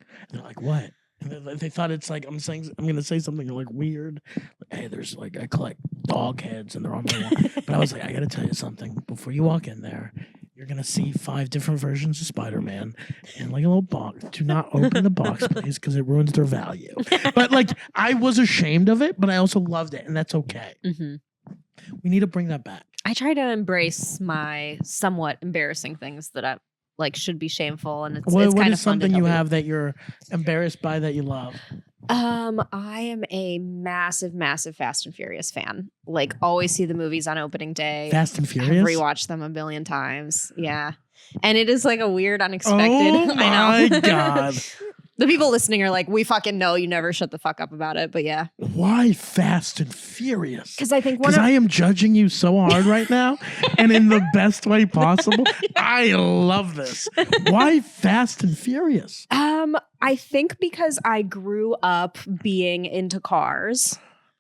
And they're like, "What?" And they thought it's like I'm gonna say something like weird. Like, hey, there's like I collect dog heads and they're on my wall. But I was like, I gotta tell you something before you walk in there. you're going to see 5 different versions of Spider-Man in like a little box. Do not open the box, please, because it ruins their value. But like, I was ashamed of it, but I also loved it, and that's okay. Mm-hmm. We need to bring that back. I try to embrace my somewhat embarrassing things that I like should be shameful, and it's What kind is of fun to something you tell have that you're embarrassed by that you love? I am a massive Fast and Furious fan. Like, always see the movies on opening day. Fast and I've Furious? rewatched them a billion times. Yeah. And it is like a weird, unexpected. Oh I know. my God. The people listening are like, we fucking know you never shut the fuck up about it. But yeah. Why Fast and Furious? Because I think I am judging you so hard right now, and in the best way possible. I love this. Why Fast and Furious? I think because I grew up being into cars.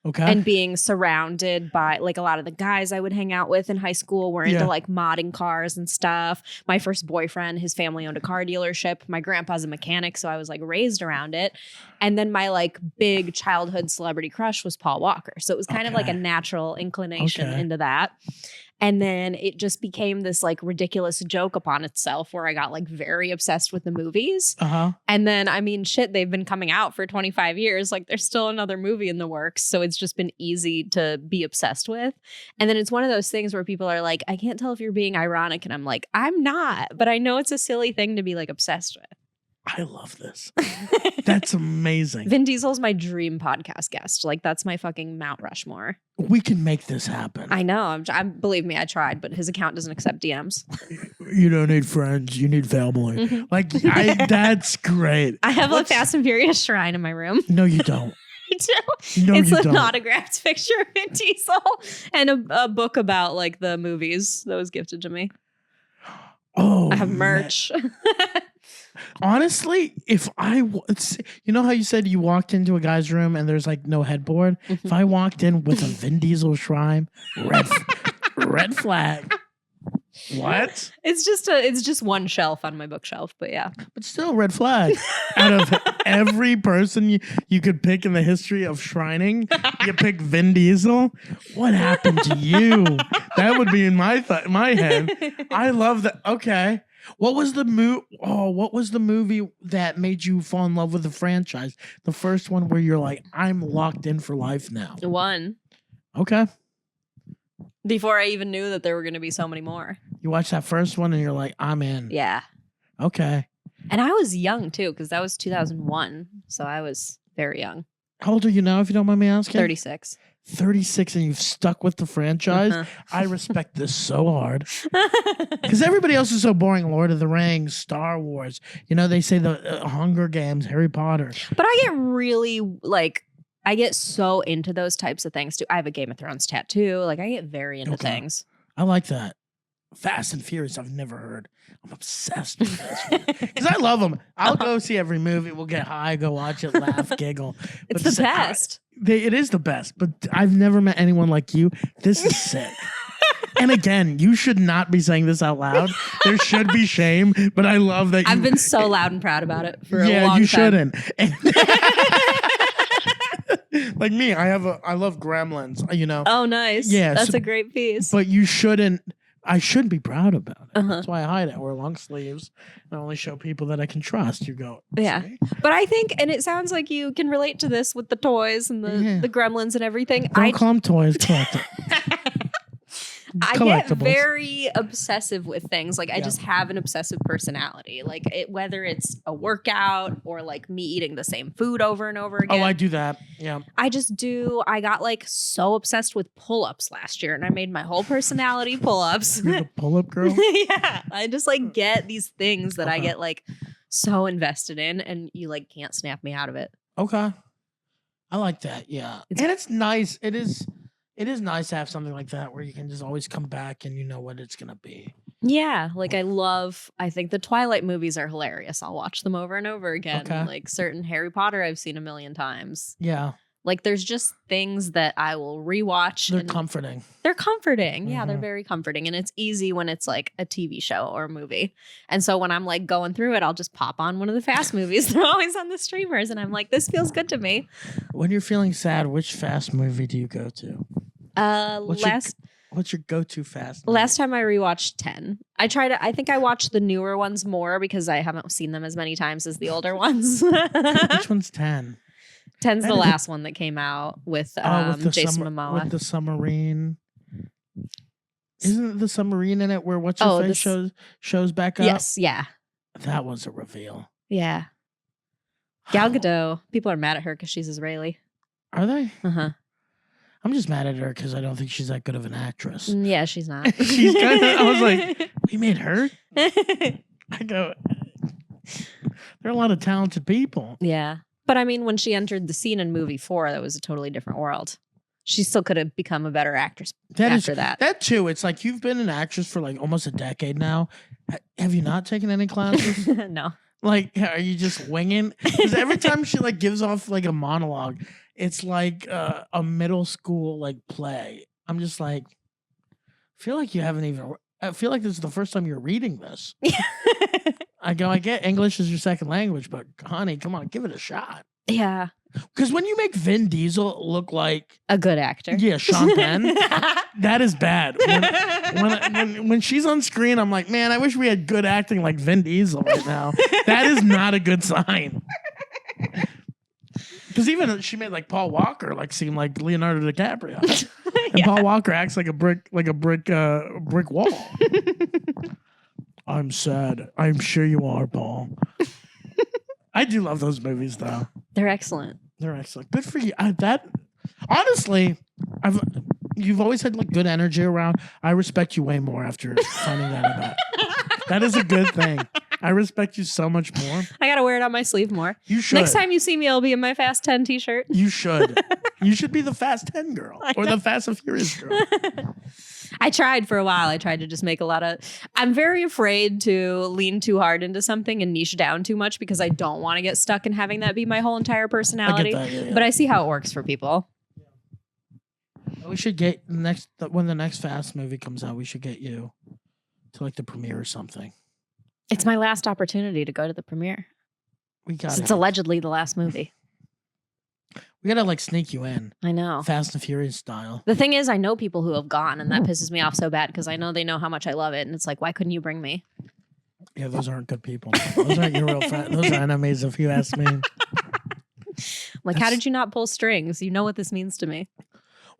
Okay. And being surrounded by like a lot of the guys I would hang out with in high school were into like modding cars and stuff. My first boyfriend, his family owned a car dealership. My grandpa's a mechanic, so I was like raised around it. And then my like big childhood celebrity crush was Paul Walker. So it was kind of like a natural inclination into that. And then it just became this like ridiculous joke upon itself where I got like very obsessed with the movies. And then, I mean, shit, they've been coming out for 25 years. Like, there's still another movie in the works. So it's just been easy to be obsessed with. And then it's one of those things where people are like, I can't tell if you're being ironic. And I'm like, I'm not. But I know it's a silly thing to be like obsessed with. I love this. That's amazing. Vin Diesel's my dream podcast guest. Like, that's my fucking Mount Rushmore. We can make this happen. I know. Believe me, I tried, but his account doesn't accept DMs. You don't need friends. You need family. Mm-hmm. Like, that's great. I have a Fast and Furious shrine in my room. No, you don't. I do. No, it's you an don't. autographed picture of Vin Diesel and a book about like the movies that was gifted to me. Oh, I have merch. Honestly, if you know how you said you walked into a guy's room and there's like no headboard? If I walked in with a Vin Diesel shrine, red flag. What? It's just one shelf on my bookshelf, but yeah. But still, red flag. Out of every person you could pick in the history of shrining, you pick Vin Diesel. What happened to you? That would be in my head. I love that. Okay. What was the movie that made you fall in love with the franchise? The first one where you're like, I'm locked in for life now. One. Okay. Before I even knew that there were going to be so many more. You watched that first one and you're like, I'm in. Yeah. Okay. And I was young too, because that was 2001. So I was very young. How old are you now, if you don't mind me asking? 36. 36 and you've stuck with the franchise. I respect this so hard. Because everybody else is so boring. Lord of the Rings, Star Wars. You know, they say the Hunger Games, Harry Potter. But I get really I get so into those types of things too. I have a Game of Thrones tattoo. Like, I get very into things. I like that. Fast and Furious, I've never heard. I'm obsessed with this because I love them. I'll go see every movie. We'll get high, go watch it, laugh, giggle. It's the best. It is the best, but I've never met anyone like you. This is sick. And again, you should not be saying this out loud. There should be shame, but I love that I've been so loud and proud about it for a long time. Yeah, you shouldn't. Like me, I love Gremlins, you know. Oh, nice. Yeah. That's a great piece. But you shouldn't. I should be proud about it. That's why I hide it. I wear long sleeves. I only show people that I can trust. You go, yeah. But I think, and it sounds like you can relate to this with the toys and the gremlins and everything. Don't call them toys. Collect I get very obsessive with things. Like, I just have an obsessive personality. Like, whether it's a workout or like me eating the same food over and over again. Oh, I do that. Yeah. I got like so obsessed with pull-ups last year, and I made my whole personality pull-ups. You're the pull-up girl? Yeah. I just like get these things that I get like so invested in, and you like can't snap me out of it. Okay. I like that. Yeah. And it's nice. It is nice to have something like that where you can just always come back and you know what it's going to be. Yeah. Like, I think the Twilight movies are hilarious. I'll watch them over and over again. Okay. Like, certain Harry Potter I've seen a million times. Yeah. Like, there's just things that I will rewatch. They're comforting. They're comforting. Yeah, they're very comforting. And it's easy when it's like a TV show or a movie. And so when I'm like going through it, I'll just pop on one of the Fast movies. They're always on the streamers. And I'm like, this feels good to me. When you're feeling sad, which Fast movie do you go to? What's your go-to fast movie? Last time I rewatched 10. I think I watched the newer ones more because I haven't seen them as many times as the older ones. Which one's 10? 10's the last one that came out with Jason Momoa. With the submarine. Isn't the submarine in it where what's her face shows back up? Yes, yeah. That was a reveal. Yeah. Gal Gadot. People are mad at her because she's Israeli. Are they? Uh-huh. I'm just mad at her because I don't think she's that good of an actress. Yeah, she's not. She's kind of. I was like, we made her. I go. There are a lot of talented people. Yeah, but I mean, when she entered the scene in movie 4, that was a totally different world. She still could have become a better actress after that. That too. It's like you've been an actress for like almost a decade now. Have you not taken any classes? No. Like, are you just winging? Because every time she like gives off like a monologue, it's like a middle school like play. I'm just like, I feel like you haven't even. I feel like this is the first time you're reading this. I get English is your second language, but honey, come on, give it a shot. Yeah. Because when you make Vin Diesel look like a good actor, yeah, Sean Penn, that is bad. When she's on screen, I'm like, man, I wish we had good acting like Vin Diesel right now. That is not a good sign. Because even she made like Paul Walker like seem like Leonardo DiCaprio, and Paul Walker acts like a brick wall. I'm sad. I'm sure you are, Paul. I do love those movies though. They're excellent. They're excellent. Good for you. Honestly, you've always had like good energy around. I respect you way more after finding that out. That is a good thing. I respect you so much more. I gotta wear it on my sleeve more. You should. Next time you see me, I'll be in my Fast 10 t-shirt. You should. You should be the Fast 10 girl or the Fast and Furious girl. I tried for a while. I tried to just make I'm very afraid to lean too hard into something and niche down too much because I don't want to get stuck in having that be my whole entire personality. I get that, yeah. But I see how it works for people. We should get when the next Fast movie comes out, we should get you to like the premiere or something. It's my last opportunity to go to the premiere. It's allegedly the last movie. We gotta like sneak you in. I know. Fast and Furious style. The thing is, I know people who have gone, and that pisses me off so bad because I know they know how much I love it, and it's like, why couldn't you bring me? Yeah, those aren't good people. Those aren't your real friends. Those are enemies, if you ask me. Like, how did you not pull strings? You know what this means to me.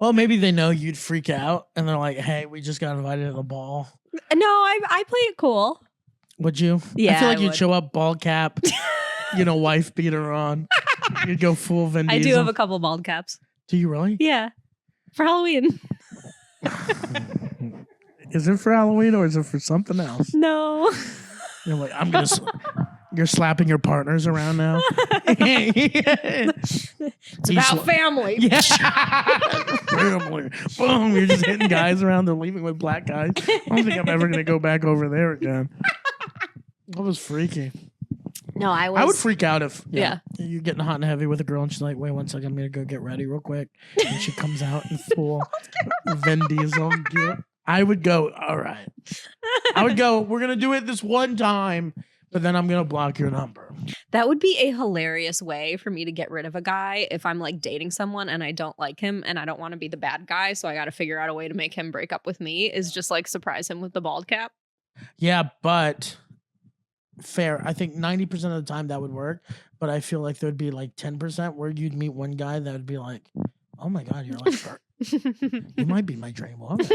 Well, maybe they know you'd freak out, and they're like, "Hey, we just got invited to the ball." No, I play it cool. Would you? Yeah, I feel like you'd show up, bald cap, wife beater on. You'd go full Vin Diesel. I do have a couple bald caps. Do you really? Yeah, for Halloween. Is it for Halloween or is it for something else? No. You're like, I'm gonna. You're slapping your partners around now. It's about family. Yeah. Family. Boom. You're just hitting guys around. They're leaving with black guys. I don't think I'm ever gonna go back over there again. That was freaky. No, I would freak out if you're getting hot and heavy with a girl and she's like, wait 1 second, I'm gonna go get ready real quick. And she comes out in full Vin Diesel gear. I would go, all right. I would go, we're gonna do it this one time, but then I'm gonna block your number. That would be a hilarious way for me to get rid of a guy if I'm like dating someone and I don't like him and I don't want to be the bad guy, so I gotta figure out a way to make him break up with me, is just like surprise him with the bald cap. Yeah, but fair. I think 90% of the time that would work, but I feel like there'd be like 10% where you'd meet one guy that would be like, oh my God, you're like, you might be my dream woman.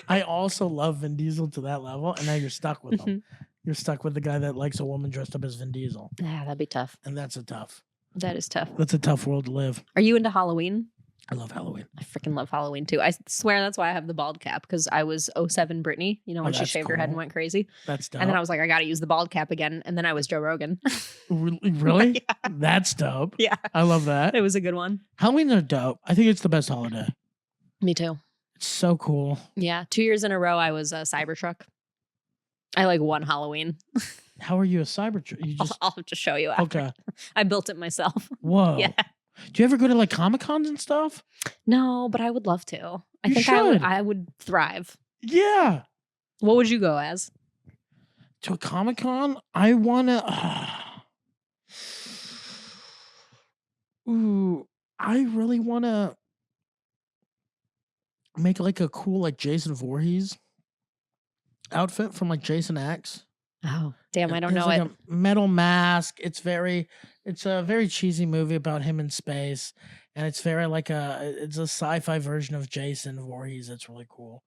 I also love Vin Diesel to that level, and now you're stuck with him. You're stuck with the guy that likes a woman dressed up as Vin Diesel. Yeah, that'd be tough. And that's tough. That is tough. That's a tough world to live. Are you into Halloween? I love Halloween. I freaking love Halloween too. I swear that's why I have the bald cap, because I was 07 Britney, when she shaved her head and went crazy. That's dope. And then I was like, I got to use the bald cap again. And then I was Joe Rogan. Really? Yeah. That's dope. Yeah. I love that. It was a good one. Halloween are dope. I think it's the best holiday. Me too. It's so cool. Yeah. 2 years in a row, I was a Cybertruck. I like won Halloween. How are you a Cybertruck? I'll have to show you after. Okay. I built it myself. Whoa. Yeah. Do you ever go to like Comic-Cons and stuff? No, but I would love to. I You think should. I would thrive. Yeah. What would you go as? To a Comic-Con? I want to... Ooh, I really want to... make like a cool like Jason Voorhees outfit from like Jason X. Oh, damn, I don't He has, know like it. a metal mask. It's a very cheesy movie about him in space, and it's very like it's a sci-fi version of Jason Voorhees. It's really cool,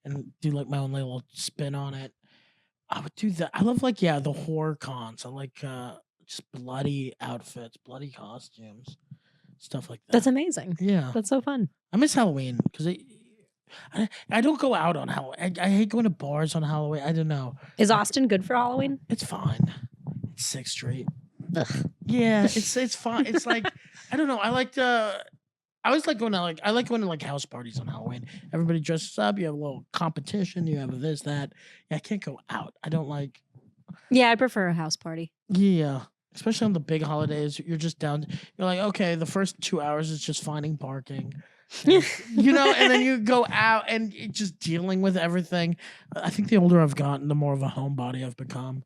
and do like my own little spin on it. I would do that. I love like the horror cons. I like just bloody outfits, bloody costumes, stuff like that. That's amazing. Yeah, That's so fun. I miss Halloween because I don't go out on Halloween. I hate going to bars on Halloween. I don't know. Is Austin good for Halloween? It's fine. It's 6th Street. Ugh. Yeah, it's fine. It's like I don't know. I always like going to I like going to like house parties on Halloween. Everybody dresses up. You have a little competition. You have this, that. Yeah, I can't go out. I don't like. Yeah, I prefer a house party. Yeah, especially on the big holidays. You're just down. You're like, okay, the first 2 hours is just finding parking. And, and then you go out and just dealing with everything. I think the older I've gotten, the more of a homebody I've become.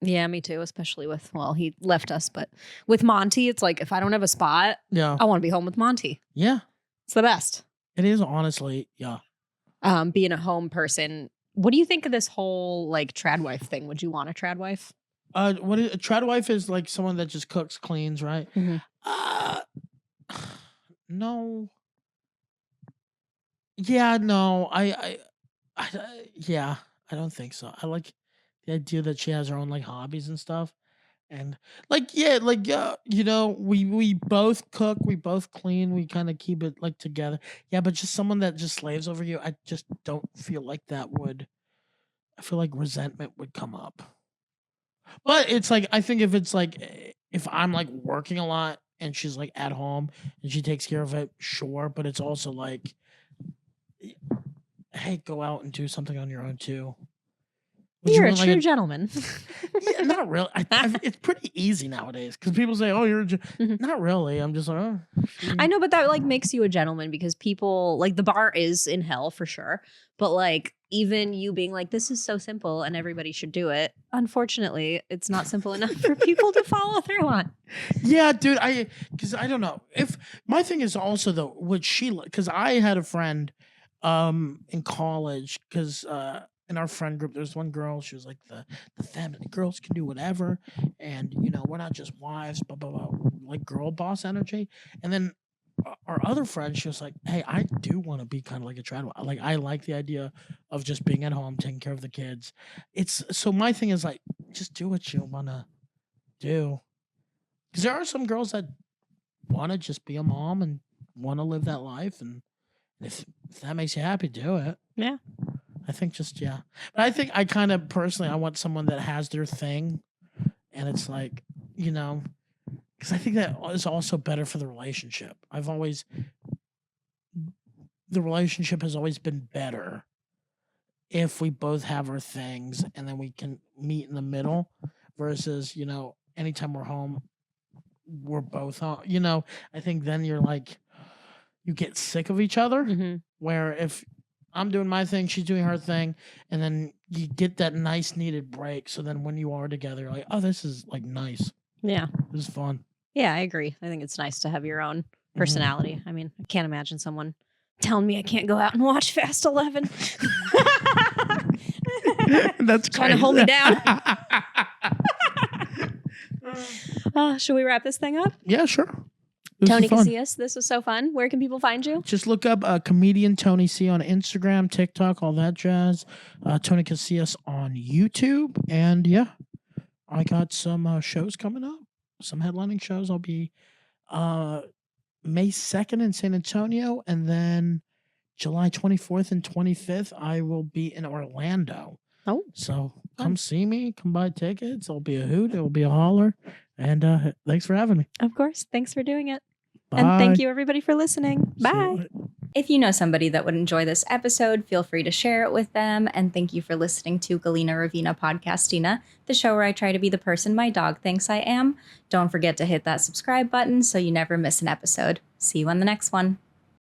Yeah, me too, especially with, he left us, but with Monty, it's like if I don't have a spot, Yeah. I want to be home with Monty. Yeah. It's the best. It is, honestly. Yeah. Being a home person. What do you think of this whole like trad wife thing? Would you want a trad wife? A trad wife is like someone that just cooks, cleans, right? Mm-hmm. No. Yeah, no. Yeah, I don't think so. I like the idea that she has her own like hobbies and stuff. And we both cook, we both clean, we kind of keep it like together. Yeah, but just someone that just slaves over you, I just don't feel like I feel like resentment would come up. But it's like I think if I'm like working a lot and she's like at home and she takes care of it, sure. But it's also like, hey, go out and do something on your own too. You're a true gentleman. Yeah, not really. It's pretty easy nowadays because people say, "Oh, not really." I'm just like, oh. I know, but that like makes you a gentleman because people like the bar is in hell for sure. But like even you being like, this is so simple and everybody should do it. Unfortunately, it's not simple enough for people to follow through on. Yeah, dude. Because I don't know if my thing is also though, because I had a friend, in college because in our friend group, there's one girl. She was like the feminine girls can do whatever, and we're not just wives, blah blah blah, like girl boss energy. And then our other friend, she was like, "Hey, I do want to be kind of like a trad. Like I like the idea of just being at home, taking care of the kids. So my thing is like, just do what you want to do, because there are some girls that want to just be a mom and want to live that life, and if that makes you happy, do it. Yeah." I think but I think I kind of personally, I want someone that has their thing, and it's like, because I think that is also better for the relationship. The relationship has always been better if we both have our things and then we can meet in the middle versus, anytime we're home, we're both home. I think then you're like, you get sick of each other, mm-hmm. where if I'm doing my thing, she's doing her thing, and then you get that nice needed break. So then when you are together, you're like, oh, this is like nice. Yeah. This is fun. Yeah, I agree. I think it's nice to have your own personality. I mean, I can't imagine someone telling me I can't go out and watch Fast 11. That's trying to hold me down. Should we wrap this thing up? Yeah, sure. Tony Casillas, this was so fun. Where can people find you? Just look up comedian Tony C on Instagram, TikTok, all that jazz. Tony Casillas on YouTube. And yeah, I got some shows coming up, some headlining shows. I'll be May 2nd in San Antonio, and then July 24th and 25th, I will be in Orlando. Oh. So come see me, come buy tickets. It'll be a hoot, it'll be a holler. And thanks for having me. Of course. Thanks for doing it. Bye. And thank you, everybody, for listening. Bye. If you know somebody that would enjoy this episode, feel free to share it with them. And thank you for listening to Galina Ravina Podcastina, the show where I try to be the person my dog thinks I am. Don't forget to hit that subscribe button so you never miss an episode. See you on the next one.